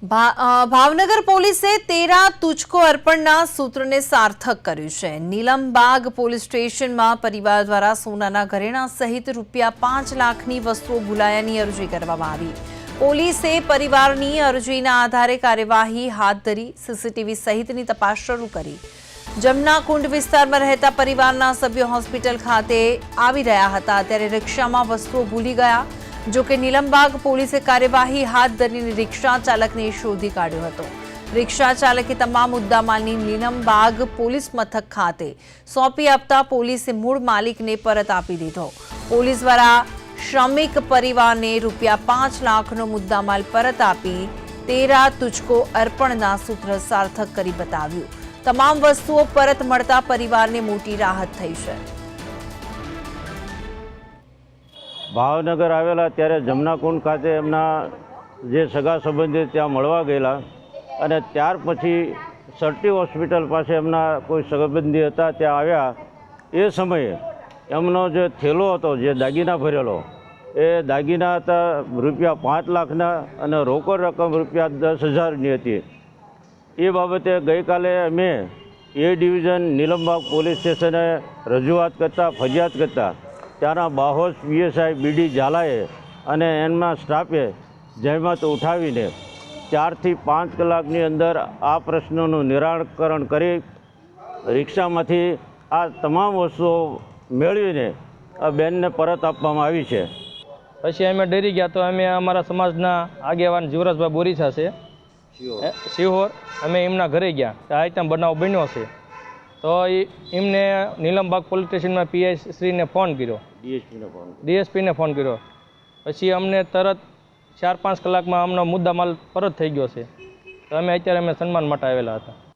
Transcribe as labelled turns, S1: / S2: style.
S1: ભાવનગર પોલીસે તેરા તુચકો અર્પણના સૂત્રને સાર્થક કર્યું છે। નીલમબાગ પોલીસ સ્ટેશનમાં પરિવાર દ્વારા સોનાના ઘરેણા સહિત ₹5 લાખની વસ્તુઓ ભૂલાયાની અરજી કરવામાં આવી। પોલીસે પરિવારની અરજીના આધારે કાર્યવાહી હાથ ધરી સીસીટીવી સહિતની તપાસ શરૂ કરી। જમનાકુંડ વિસ્તારમાં રહેતા પરિવારના સભ્યો હોસ્પિટલ ખાતે આવી રહ્યા હતા ત્યારે રિક્ષામાં વસ્તુઓ ભૂલી ગયા। જો કે નીલમબાગ પોલીસે કાર્યવાહી હાથ ધરીને રિક્ષા ચાલકને શોધી કાઢ્યો હતો। રિક્ષા ચાલકે તમામ મુદ્દામાલની નીલમબાગ પોલીસ મથક ખાતે સોંપી આપતા પોલીસે મૂળ માલિકને પરત આપી દીધો। પોલીસ દ્વારા શ્રમિક પરિવારને ₹5 લાખનો મુદ્દામાલ પરત આપી તેરા તુચકો અર્પણના સૂત્ર સાર્થક કરી બતાવ્યું। તમામ વસ્તુઓ પરત મળતા પરિવારને મોટી રાહત થઈ છે।
S2: ભાવનગર આવેલા ત્યારે જમનાકુંડ ખાતે એમના જે સગા સંબંધી ત્યાં મળવા ગયેલા અને ત્યાર પછી સરટી હોસ્પિટલ પાસે એમના કોઈ સંબંધી હતા ત્યાં આવ્યા। એ સમયે એમનો જે થેલો હતો જે દાગીના ભરેલો એ દાગીના હતા ₹5 લાખના અને રોકડ રકમ ₹10,000ની હતી। એ બાબતે ગઈકાલે અમે એ ડિવિઝન નીલમબાગ પોલીસ સ્ટેશને રજૂઆત કરતાં ફરિયાદ કરતાં ત્યાંના બાહોશ પીએસઆઈ બીડી ઝાલાએ અને એમના સ્ટાફે જહેમત ઉઠાવીને 4 થી 5 કલાકની અંદર આ પ્રશ્નોનું નિરાકરણ કરી રિક્ષામાંથી આ તમામ વસ્તુઓ મેળવીને આ બેનને પરત આપવામાં આવી છે।
S3: પછી અમે ડરી ગયા તો અમે અમારા સમાજના આગેવાન જીવરાજભાઈ બોરીસા છે શિહોર, અમે એમના ઘરે ગયા આ રીતે બનાવ બન્યો છે તો એમને નીલમબાગ પોલીસ સ્ટેશનમાં પીઆઈ શ્રીને ફોન કર્યો, ડીએસપીને ફોન કર્યો। પછી અમને તરત 4-5 કલાકમાં અમનો મુદ્દામાલ પરત થઈ ગયો છે તો અમે અત્યારે સન્માન માટે આવેલા હતા।